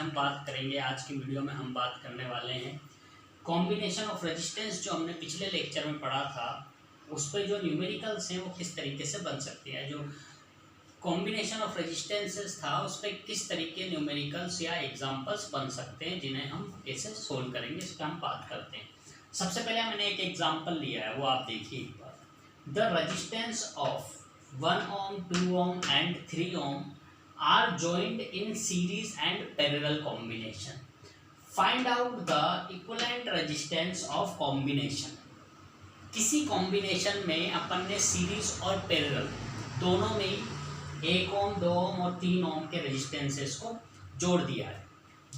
हम बात करेंगे, आज की वीडियो में हम बात करने वाले हैं कॉम्बिनेशन ऑफ रेजिस्टेंस। जो हमने पिछले लेक्चर में पढ़ा था उस पर जो न्यूमेरिकल्स हैं वो किस तरीके से बन सकती है। जो कॉम्बिनेशन ऑफ रेजिस्टेंसेस था उस पर किस तरीके न्यूमेरिकल्स या एग्जांपल्स बन सकते हैं जिन्हें हम कैसे सोल्व करेंगे, इस पर हम बात करते हैं। सबसे पहले मैंने एक एग्जांपल लिया है, वो आप देखिए एक बार। The resistance of 1 ohm, 2 ohm and 3 ohm are joined in series and parallel combination. Find out the equivalent resistance of combination. किसी कॉम्बिनेशन में अपन ने सीरीज और पैरेलल दोनों में ही 1 ohm, 2 ohm और 3 ohm के रेजिस्टेंसेस को जोड़ दिया है।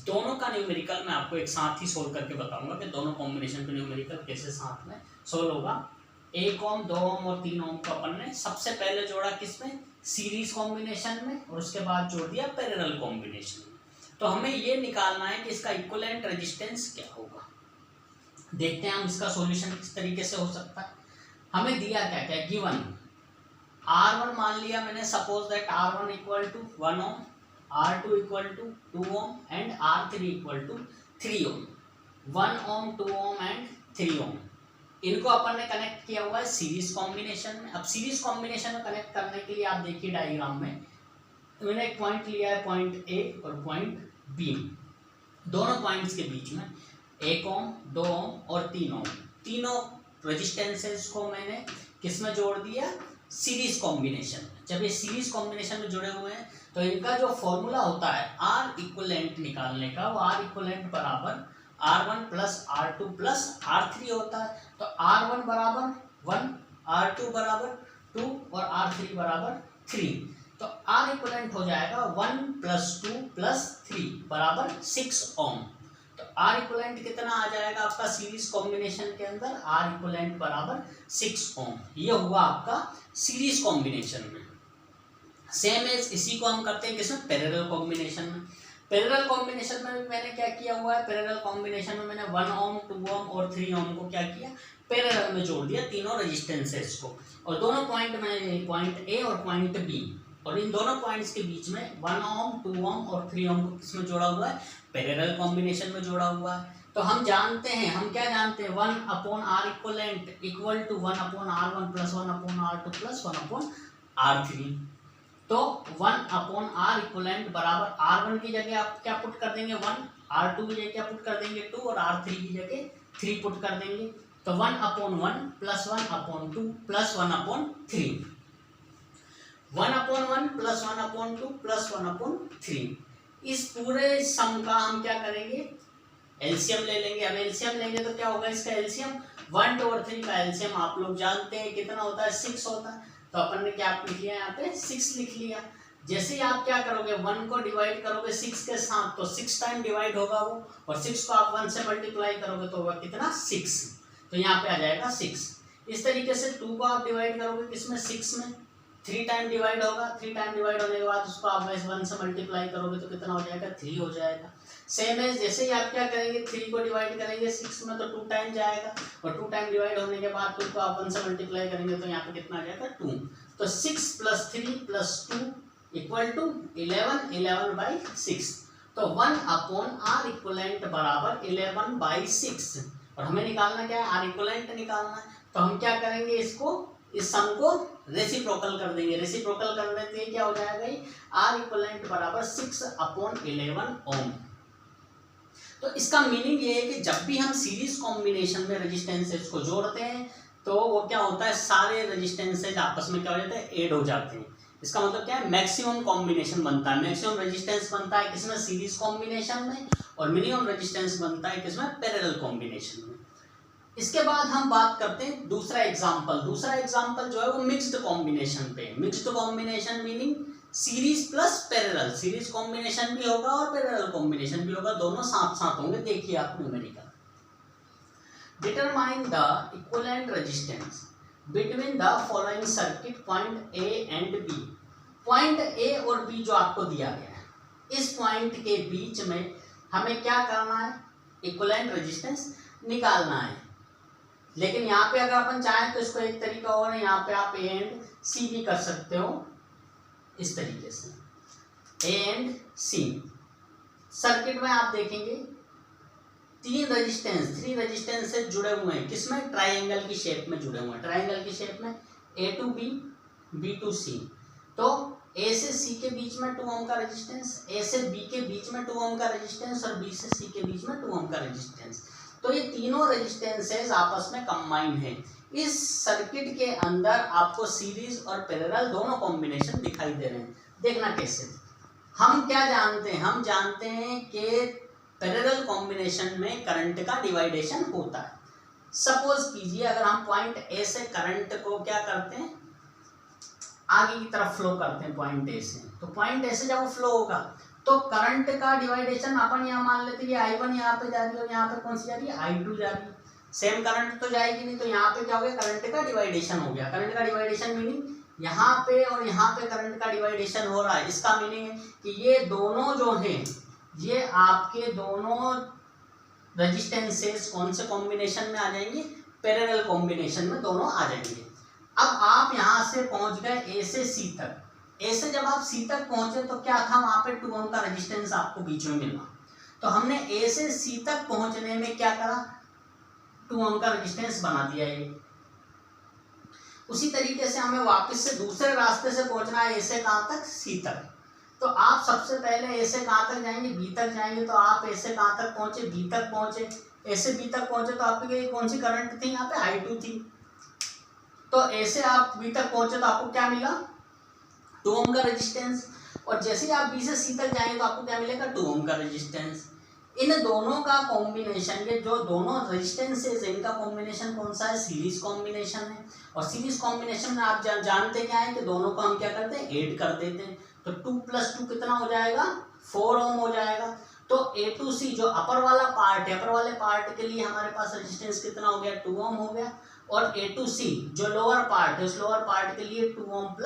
दोनों का न्यूमेरिकल मैं आपको एक साथ ही सोल्व करके बताऊंगा कि दोनों कॉम्बिनेशन का न्यूमेरिकल कैसे साथ में सोल्व होगा। 1 ohm, 2 ohm और 3 ohm को अपन ने सबसे पहले जोड़ा किसमें, सीरीज कॉम्बिनेशन में, और उसके बाद जोड़ दिया पैरेलल कॉम्बिनेशन में। तो हमें ये निकालना है कि इसका इक्विवेलेंट रेजिस्टेंस क्या होगा। देखते हैं हम इसका सॉल्यूशन किस तरीके से हो सकता है। हमें दिया क्या क्या, गिवन R1 मान लिया मैंने, suppose that R1 equal to 1 ohm, R2 equal to 2 ohm and R3 equal to 3 ohm। 1 ohm, 2 ohm and 3 ohm इनको अपन ने कनेक्ट किया हुआ है सीरीज कॉम्बिनेशन में। अब सीरीज कॉम्बिनेशन में कनेक्ट करने के लिए आप देखिए डायग्राम में मैंने एक पॉइंट लिया है, पॉइंट ए और पॉइंट बी। दोनों पॉइंट्स के बीच में 1 ohm, 2 ohm और 3 ohm, तीनों रेजिस्टेंसेस को मैंने किस में जोड़ दिया, सीरीज कॉम्बिनेशन में। जब ये सीरीज कॉम्बिनेशन में जुड़े हुए हैं तो इनका जो फॉर्मूला होता है आर इक्विवेलेंट निकालने का, वो आर इक्विवेलेंट बराबर R1 plus R2 plus R3 होता है। तो R1 बराबर 1, R2 बराबर 2 और R3 बराबर 3। तो R इक्विवेलेंट हो जाएगा 1 प्लस 2 प्लस 3 बराबर 6 ohm। तो R इक्विवेलेंट कितना आ जाएगा आपका सीरीज कॉम्बिनेशन के अंदर, R इक्विवेलेंट बराबर 6 ohm। ये हुआ आपका सीरीज कॉम्बिनेशन में। सेम एज इसी को हम करते हैं किसमें, पैरेलल कॉम्बिनेशन में। पैरेलल कॉम्बिनेशन में भी मैंने क्या किया हुआ है, पैरेलल कॉम्बिनेशन में मैंने 1 ohm, 2 ohm और 3 ohm को क्या किया, पैरेलल में जोड़ दिया तीनों रेजिस्टेंसेस को। और दोनों पॉइंट में, पॉइंट ए और पॉइंट बी, और इन दोनों पॉइंट्स के बीच में 1 ohm, 2 ohm और 3 ohm को किसमें जोड़ा हुआ है, पैरेलल कॉम्बिनेशन में जोड़ा हुआ है। तो हम जानते हैं, हम क्या जानते हैं, 1 upon R equivalent equal to 1 upon R1 plus 1 upon R2 plus 1 upon R3। तो 1 अपॉन R इक्वलेंट बराबर R1 की जगह आप क्या पुट कर देंगे 1, R2 की जगह क्या पुट कर देंगे 2 और R3 की जगह 3 पुट कर देंगे। तो 1 upon 1 plus 1 upon 2 plus 1 upon 3, 1 upon 1 plus 1 upon 2 plus 1 upon 3। इस पूरे सम का हम क्या करेंगे, एलसीएम ले लेंगे। अब एलसीएम लेंगे तो क्या होगा इसका एलसीएम, 1, 2 और 3 का एलसीएम आप लोग जानते हैं कितना होता है, 6 होता है। तो अपन ने क्या लिख लिया, यहाँ पे 6 लिख लिया। जैसे ही आप क्या करोगे, 1 को डिवाइड करोगे 6 के साथ तो 6 टाइम डिवाइड होगा वो, और 6 को आप 1 से मल्टीप्लाई करोगे तो होगा कितना, 6। तो यहाँ पे आ जाएगा 6। इस तरीके से 2 को आप डिवाइड करोगे किसमें, 6 में, 3 टाइम डिवाइड होगा। 3 टाइम डिवाइड होने के बाद उसको आप 1 से मल्टीप्लाई करोगे तो कितना हो जाएगा, 3 हो जाएगा। सेम है, जैसे ही आप क्या करेंगे, 3 को डिवाइड करेंगे 6 में तो 2 टाइम जाएगा, और 2 टाइम डिवाइड होने के बाद 2 को आप 1 से मल्टीप्लाई करेंगे तो यहाँ पे कितना आ जाएगा 2। तो 6 प्लस 3 प्लस 2 इक्वल टू 11, 11/6। तो 1 अपॉन R इक्वलेंट बराबर 11/6। और हमें निकालना क्या है, R इक्वलेंट निकालना है। तो हम क्या करेंगे, इसको, इस सम को रेसिप्रोकल कर देंगे। रेसिप्रोकल कर देते हैं क्या हो जाएगा, R इक्वलेंट बराबर 6 अपॉन 11 ohm। तो इसका मीनिंग ये है कि जब भी हम सीरीज कॉम्बिनेशन में रेजिस्टेंसेस को जोड़ते हैं तो वो क्या होता है, सारे रेजिस्टेंसेस आपस में क्या हो जाते हैं, ऐड हो जाते हैं। इसका मतलब क्या है, मैक्सिमम कॉम्बिनेशन बनता है। मैक्सिमम रेजिस्टेंस बनता है किसमें, सीरीज कॉम्बिनेशन में, और मिनिमम रेजिस्टेंस बनता है किसमें, पैरेलल कॉम्बिनेशन में। इसके बाद हम बात करते हैं दूसरा एग्जाम्पल। दूसरा एग्जाम्पल जो है वो मिक्स्ड कॉम्बिनेशन पे। Mixed combination meaning series plus parallel, series combination भी होगा और पैरेलल कॉम्बिनेशन भी होगा, दोनों साथ साथ होंगे। देखिए आप numerical, determine the equivalent resistance between the following circuit point A and B. Point A और बी जो आपको दिया गया है, इस पॉइंट के बीच में हमें क्या करना है, इक्विवेलेंट रेजिस्टेंस निकालना है। लेकिन यहाँ पे अगर अपन चाहें तो इसको एक तरीका और है, यहाँ पे आप ए एंड सी भी कर सकते हो इस तरीके से, ए एंड सी। सर्किट में आप देखेंगे थ्री रेजिस्टेंस से जुड़े हुए हैं, किसमें, ट्राइंगल की शेप में जुड़े हुए हैं, ट्राइंगल की शेप में ए टू बी, बी टू सी। तो ए से सी के बीच में 2 ओम का रेजिस्टेंस, ए से बी के बीच में 2 ओम का रेजिस्टेंस और बी से सी के बीच में 2 ओम का रेजिस्टेंस। तो ये तीनों रेजिस्टेंसेस आपस में कंबाइंड है। इस सर्किट के अंदर आपको सीरीज और पैरेलल दोनों कॉम्बिनेशन दिखाई दे रहे हैं। देखना कैसे, हम क्या जानते हैं, हम जानते हैं कि पैरेलल कॉम्बिनेशन में करंट का डिवाइडेशन होता है। सपोज कीजिए अगर हम पॉइंट ए से करंट को क्या करते हैं, आगे की तरफ फ्लो करते हैं पॉइंट ए से, तो पॉइंट ए से जब वो फ्लो होगा तो करंट का डिवाइडेशन अपन यहाँ मान लेते हैं कि I1 यहाँ पे जा रही है और यहाँ पे कौन सी जा रही है, I2 जा रही है। सेम करंट तो जाएगी नहीं, तो यहाँ पे क्या हो गया, करंट का डिवाइडेशन हो गया। करंट का डिवाइडेशन मीनिंग यहाँ पे और यहाँ पे करंट का डिवाइडेशन हो रहा है। इसका मीनिंग है कि ये दोनों जो हैं, ये आपके दोनों रेजिस्टेंसेस कौन से कॉम्बिनेशन में आ जाएंगे, पैरेलल कॉम्बिनेशन में दोनों आ जाएंगे। अब आप यहाँ से पहुंच गए ए से सी तक, ए से जब आप सी तक पहुंचे तो क्या था, वहां पे 2 ओम का रेजिस्टेंस आपको बीच में मिला। तो हमने ए से सी तक पहुंचने में क्या करा, 2 ओम का रेजिस्टेंस बना दिया ये। उसी तरीके से हमें वापस से दूसरे रास्ते से पहुंचना है, ए से कहाँ तक, सी तक। तो आप सबसे पहले ए से कहाँ तक जाएंगे, बी तक जाएंगे। तो आप ए से कहाँ तक पहुंचे, बी तक पहुंचे। ए से बी तक पहुंचे तो आपकी कौन सी करंट थी, यहाँ पे I2 थी। तो ए से आप बी तक पहुंचे तो आपको क्या मिला, 2 ओम का रेजिस्टेंस। और जैसे ही आप बी से सी तक जाएंगे तो आपको क्या मिलेगा, 2 ओम का रेजिस्टेंस। इन दोनों का कॉम्बिनेशन, ये जो दोनों रेजिस्टेंसेस है इनका कॉम्बिनेशन कौन सा है, सीरीज कॉम्बिनेशन है। और सीरीज कॉम्बिनेशन में आप जानते क्या है कि दोनों को हम क्या करते हैं, ऐड कर देते हैं। तो 2 + 2 कितना हो जाएगा, 4 ओम हो जाएगा। तो ए टू सी जो अपर वाला पार्ट है, अपर वाले पार्ट के लिए हमारे पास रेजिस्टेंस कितना हो गया, 2 ओम हो गया। और ए टू सी जो लोअर पार्ट है, उस लोअर पार्ट के लिए 2 ओम +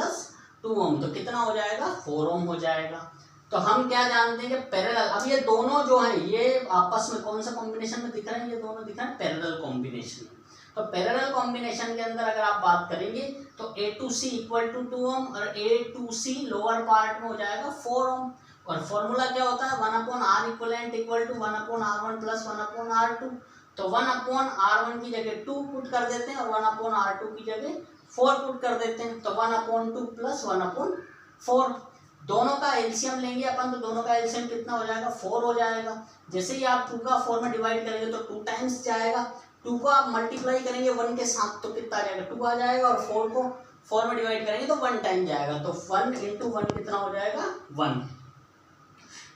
2 ओम, तो कितना हो जाएगा, 4 ओम हो जाएगा। तो हम क्या जानते हैं कि पैरेलल, अब ये दोनों जो हैं ये आपस में कौन सा कॉम्बिनेशन में दिख रहे हैं, ये दोनों दिख रहे हैं पैरेलल कॉम्बिनेशन में। तो पैरेलल कॉम्बिनेशन के अंदर अगर आप बात करेंगे तो ए टू सी = 2 ओम और ए टू सी लोअर पार्ट में हो जाएगा 4 ओम। और फॉर्मूला क्या होता है, 1/R इक्वलेंट = 1/R1 + 1/R2। तो 1/R1 की जगह 2 पुट कर देते हैं और 1/R2 की जगह 4 पुट कर देते हैं। तो 1/2 + 1/4, दोनों का एलसीएम लेंगे अपन, तो दोनों का एलसीएम कितना हो जाएगा, 4 हो जाएगा। जैसे ही आप 2 का 4 में डिवाइड करेंगे तो 2 टाइम्स जाएगा। 2 को आप मल्टीप्लाई करेंगे 1 के साथ तो कितना आ जाएगा, 2 आ जाएगा। और 4 को 4 में डिवाइड करेंगे तो 1 टाइम जाएगा। तो 1 × 1 कितना हो जाएगा, 1।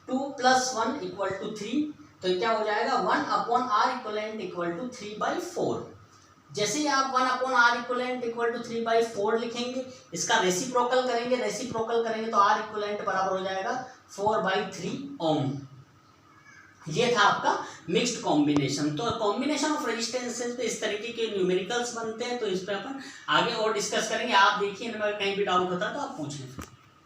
2 + 1 = 3। तो क्या हो जाएगा, 1/R इक्वलेंट = 3/4। जैसे ही आप 1/R इक्वलेंट = 3/4 लिखेंगे, इसका रेसिप्रोकल करेंगे तो R इक्वलेंट बराबर हो जाएगा 4/3 ओम। ये था आपका मिक्स्ड कॉम्बिनेशन। तो कॉम्बिनेशन ऑफ रेजिस्टेंसेस पे इस तरीके के न्यूमेरिकल्स बनते हैं। तो इस पर अपन आगे और डिस्कस करेंगे। आप देखिए, इनमें कहीं भी डाउट होता है तो आप पूछ लें।